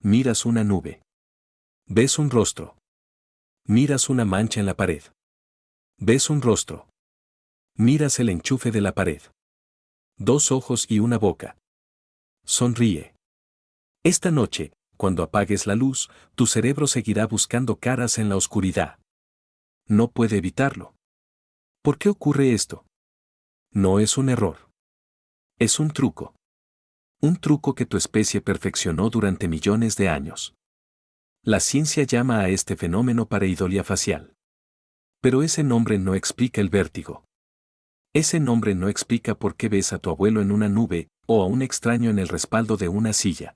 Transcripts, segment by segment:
Miras una nube. Ves un rostro. Miras una mancha en la pared. Ves un rostro. Miras el enchufe de la pared. Dos ojos y una boca. Sonríe. Esta noche, cuando apagues la luz, tu cerebro seguirá buscando caras en la oscuridad. No puede evitarlo. ¿Por qué ocurre esto? No es un error. Es un truco. Un truco que tu especie perfeccionó durante millones de años. La ciencia llama a este fenómeno pareidolia facial. Pero ese nombre no explica el vértigo. Ese nombre no explica por qué ves a tu abuelo en una nube o a un extraño en el respaldo de una silla.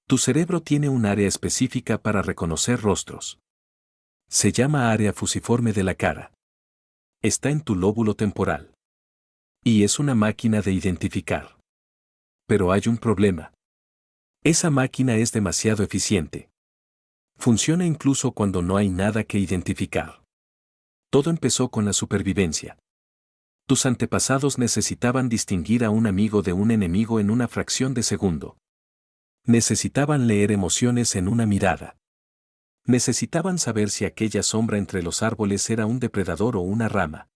Tu cerebro tiene un área específica para reconocer rostros. Se llama área fusiforme de la cara. Está en tu lóbulo temporal. Y es una máquina de identificar. Pero hay un problema. Esa máquina es demasiado eficiente. Funciona incluso cuando no hay nada que identificar. Todo empezó con la supervivencia. Tus antepasados necesitaban distinguir a un amigo de un enemigo en una fracción de segundo. Necesitaban leer emociones en una mirada. Necesitaban saber si aquella sombra entre los árboles era un depredador o una rama.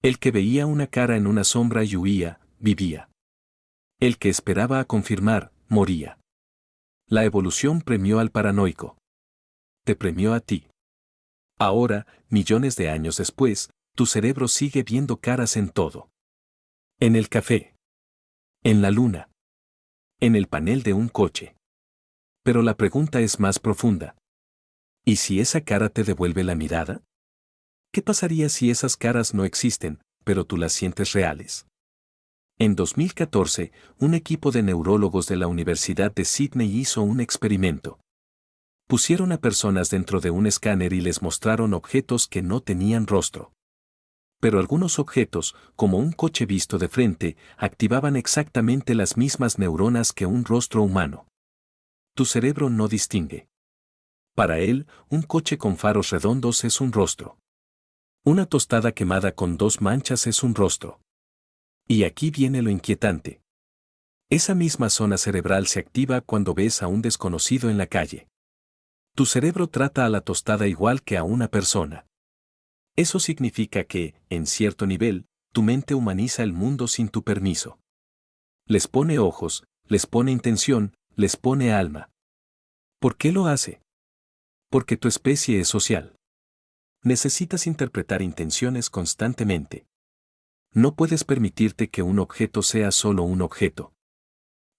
El que veía una cara en una sombra y huía, vivía. El que esperaba a confirmar, moría. La evolución premió al paranoico. Te premió a ti. Ahora, millones de años después, tu cerebro sigue viendo caras en todo. En el café. En la luna. En el panel de un coche. Pero la pregunta es más profunda. ¿Y si esa cara te devuelve la mirada? ¿Qué pasaría si esas caras no existen, pero tú las sientes reales? En 2014, un equipo de neurólogos de la Universidad de Sydney hizo un experimento. Pusieron a personas dentro de un escáner y les mostraron objetos que no tenían rostro. Pero algunos objetos, como un coche visto de frente, activaban exactamente las mismas neuronas que un rostro humano. Tu cerebro no distingue. Para él, un coche con faros redondos es un rostro. Una tostada quemada con dos manchas es un rostro. Y aquí viene lo inquietante. Esa misma zona cerebral se activa cuando ves a un desconocido en la calle. Tu cerebro trata a la tostada igual que a una persona. Eso significa que, en cierto nivel, tu mente humaniza el mundo sin tu permiso. Les pone ojos, les pone intención, les pone alma. ¿Por qué lo hace? Porque tu especie es social. Necesitas interpretar intenciones constantemente. No puedes permitirte que un objeto sea solo un objeto.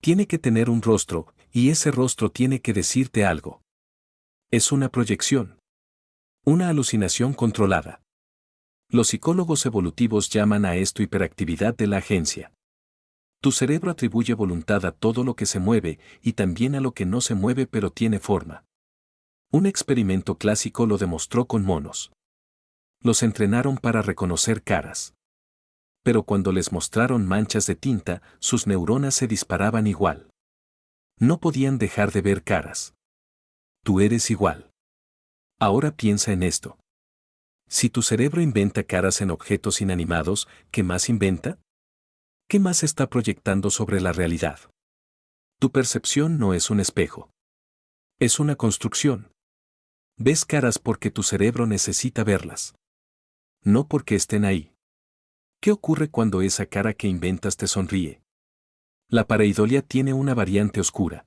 Tiene que tener un rostro, y ese rostro tiene que decirte algo. Es una proyección. Una alucinación controlada. Los psicólogos evolutivos llaman a esto hiperactividad de la agencia. Tu cerebro atribuye voluntad a todo lo que se mueve y también a lo que no se mueve pero tiene forma. Un experimento clásico lo demostró con monos. Los entrenaron para reconocer caras. Pero cuando les mostraron manchas de tinta, sus neuronas se disparaban igual. No podían dejar de ver caras. Tú eres igual. Ahora piensa en esto. Si tu cerebro inventa caras en objetos inanimados, ¿qué más inventa? ¿Qué más está proyectando sobre la realidad? Tu percepción no es un espejo. Es una construcción. Ves caras porque tu cerebro necesita verlas. No porque estén ahí. ¿Qué ocurre cuando esa cara que inventas te sonríe? La pareidolia tiene una variante oscura.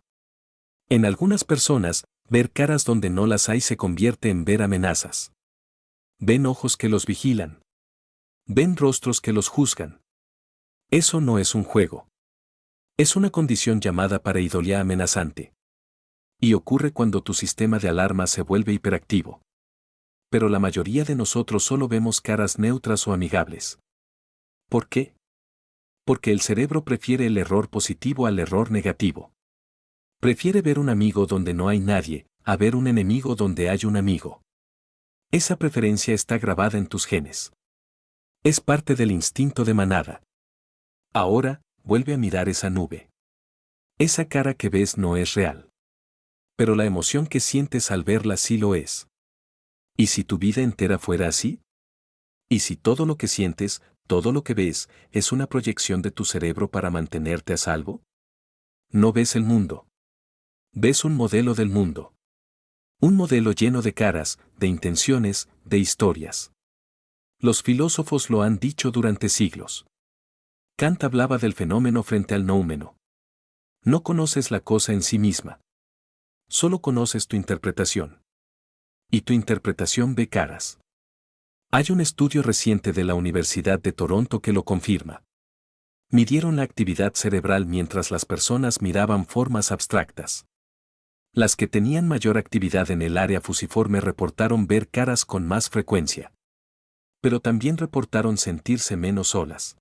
En algunas personas, ver caras donde no las hay se convierte en ver amenazas. Ven ojos que los vigilan. Ven rostros que los juzgan. Eso no es un juego. Es una condición llamada pareidolia amenazante. Y ocurre cuando tu sistema de alarma se vuelve hiperactivo. Pero la mayoría de nosotros solo vemos caras neutras o amigables. ¿Por qué? Porque el cerebro prefiere el error positivo al error negativo. Prefiere ver un amigo donde no hay nadie, a ver un enemigo donde hay un amigo. Esa preferencia está grabada en tus genes. Es parte del instinto de manada. Ahora, vuelve a mirar esa nube. Esa cara que ves no es real. Pero la emoción que sientes al verla sí lo es. ¿Y si tu vida entera fuera así? ¿Y si todo lo que sientes, todo lo que ves, es una proyección de tu cerebro para mantenerte a salvo? No ves el mundo. Ves un modelo del mundo. Un modelo lleno de caras, de intenciones, de historias. Los filósofos lo han dicho durante siglos. Kant hablaba del fenómeno frente al noumeno. No conoces la cosa en sí misma. Solo conoces tu interpretación. Y tu interpretación ve caras. Hay un estudio reciente de la Universidad de Toronto que lo confirma. Midieron la actividad cerebral mientras las personas miraban formas abstractas. Las que tenían mayor actividad en el área fusiforme reportaron ver caras con más frecuencia. Pero también reportaron sentirse menos solas.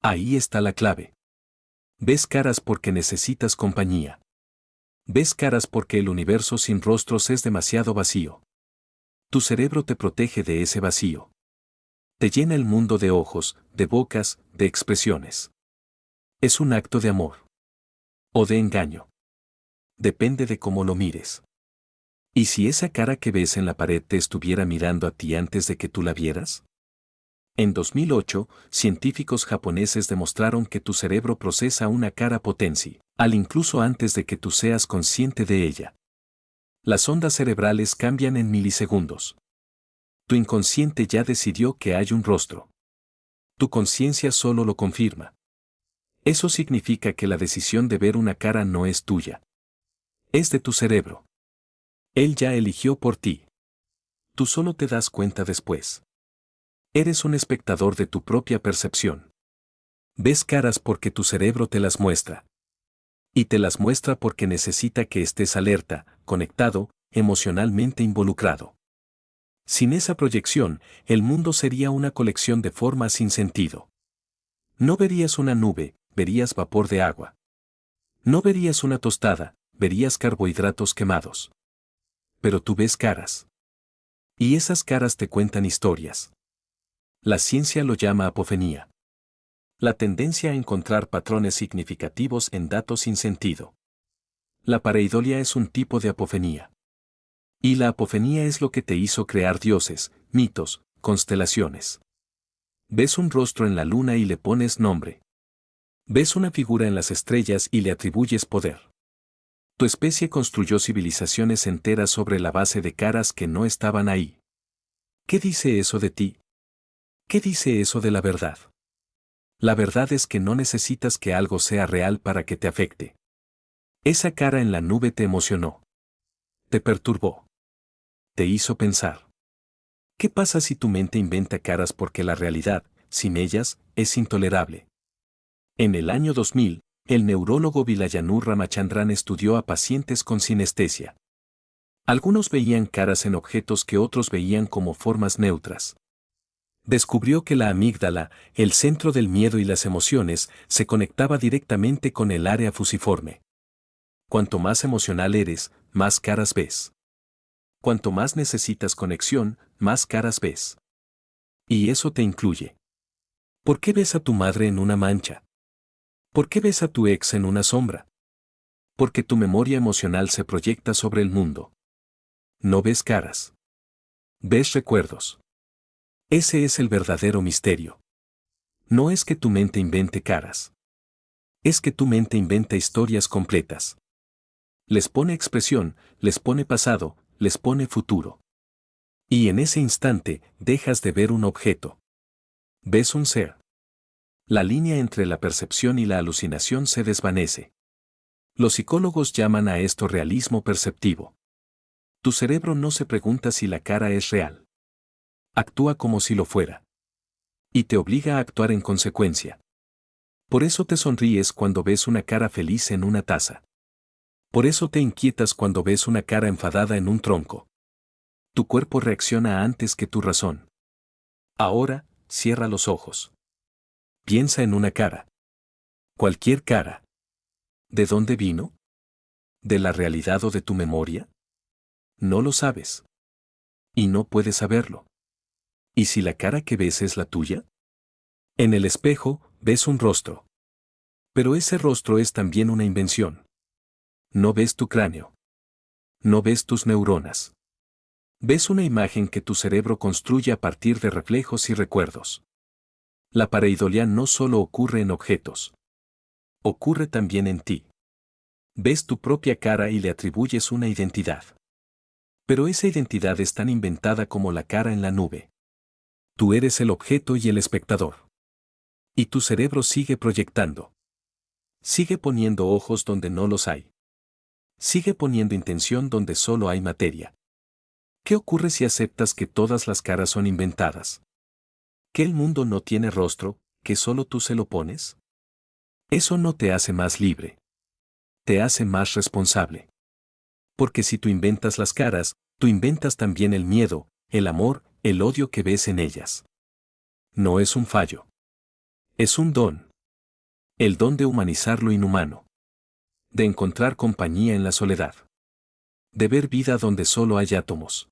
Ahí está la clave. Ves caras porque necesitas compañía. Ves caras porque el universo sin rostros es demasiado vacío. Tu cerebro te protege de ese vacío. Te llena el mundo de ojos, de bocas, de expresiones. Es un acto de amor. O de engaño. Depende de cómo lo mires. ¿Y si esa cara que ves en la pared te estuviera mirando a ti antes de que tú la vieras? En 2008, científicos japoneses demostraron que tu cerebro procesa una cara potencial incluso antes de que tú seas consciente de ella. Las ondas cerebrales cambian en milisegundos. Tu inconsciente ya decidió que hay un rostro. Tu conciencia solo lo confirma. Eso significa que la decisión de ver una cara no es tuya. Es de tu cerebro. Él ya eligió por ti. Tú solo te das cuenta después. Eres un espectador de tu propia percepción. Ves caras porque tu cerebro te las muestra. Y te las muestra porque necesita que estés alerta, conectado, emocionalmente involucrado. Sin esa proyección, el mundo sería una colección de formas sin sentido. No verías una nube, verías vapor de agua. No verías una tostada, verías carbohidratos quemados. Pero tú ves caras. Y esas caras te cuentan historias. La ciencia lo llama apofonía. La tendencia a encontrar patrones significativos en datos sin sentido. La pareidolia es un tipo de apofonía. Y la apofonía es lo que te hizo crear dioses, mitos, constelaciones. Ves un rostro en la luna y le pones nombre. Ves una figura en las estrellas y le atribuyes poder. Tu especie construyó civilizaciones enteras sobre la base de caras que no estaban ahí. ¿Qué dice eso de ti? ¿Qué dice eso de la verdad? La verdad es que no necesitas que algo sea real para que te afecte. Esa cara en la nube te emocionó. Te perturbó. Te hizo pensar. ¿Qué pasa si tu mente inventa caras porque la realidad, sin ellas, es intolerable? En el año 2000, el neurólogo Vilayanur Ramachandran estudió a pacientes con sinestesia. Algunos veían caras en objetos que otros veían como formas neutras. Descubrió que la amígdala, el centro del miedo y las emociones, se conectaba directamente con el área fusiforme. Cuanto más emocional eres, más caras ves. Cuanto más necesitas conexión, más caras ves. Y eso te incluye. ¿Por qué ves a tu madre en una mancha? ¿Por qué ves a tu ex en una sombra? Porque tu memoria emocional se proyecta sobre el mundo. No ves caras. Ves recuerdos. Ese es el verdadero misterio. No es que tu mente invente caras. Es que tu mente inventa historias completas. Les pone expresión, les pone pasado, les pone futuro. Y en ese instante, dejas de ver un objeto. Ves un ser. La línea entre la percepción y la alucinación se desvanece. Los psicólogos llaman a esto realismo perceptivo. Tu cerebro no se pregunta si la cara es real. Actúa como si lo fuera. Y te obliga a actuar en consecuencia. Por eso te sonríes cuando ves una cara feliz en una taza. Por eso te inquietas cuando ves una cara enfadada en un tronco. Tu cuerpo reacciona antes que tu razón. Ahora, cierra los ojos. Piensa en una cara. Cualquier cara. ¿De dónde vino? ¿De la realidad o de tu memoria? No lo sabes. Y no puedes saberlo. ¿Y si la cara que ves es la tuya? En el espejo, ves un rostro. Pero ese rostro es también una invención. No ves tu cráneo. No ves tus neuronas. Ves una imagen que tu cerebro construye a partir de reflejos y recuerdos. La pareidolia no solo ocurre en objetos. Ocurre también en ti. Ves tu propia cara y le atribuyes una identidad. Pero esa identidad es tan inventada como la cara en la nube. Tú eres el objeto y el espectador. Y tu cerebro sigue proyectando. Sigue poniendo ojos donde no los hay. Sigue poniendo intención donde solo hay materia. ¿Qué ocurre si aceptas que todas las caras son inventadas? ¿Que el mundo no tiene rostro, que solo tú se lo pones? Eso no te hace más libre. Te hace más responsable. Porque si tú inventas las caras, tú inventas también el miedo, el amor, el odio que ves en ellas. No es un fallo. Es un don. El don de humanizar lo inhumano. De encontrar compañía en la soledad. De ver vida donde solo hay átomos.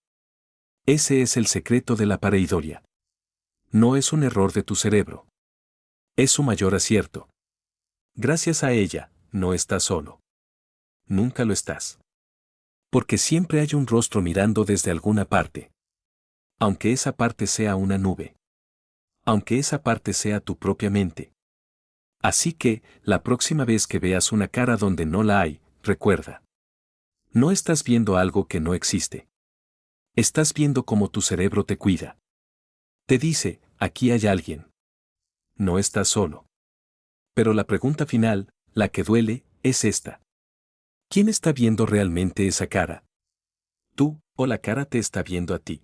Ese es el secreto de la pareidolia. No es un error de tu cerebro. Es su mayor acierto. Gracias a ella, no estás solo. Nunca lo estás. Porque siempre hay un rostro mirando desde alguna parte. Aunque esa parte sea una nube. Aunque esa parte sea tu propia mente. Así que, la próxima vez que veas una cara donde no la hay, recuerda. No estás viendo algo que no existe. Estás viendo cómo tu cerebro te cuida. Te dice, aquí hay alguien. No estás solo. Pero la pregunta final, la que duele, es esta. ¿Quién está viendo realmente esa cara? ¿Tú, o la cara te está viendo a ti?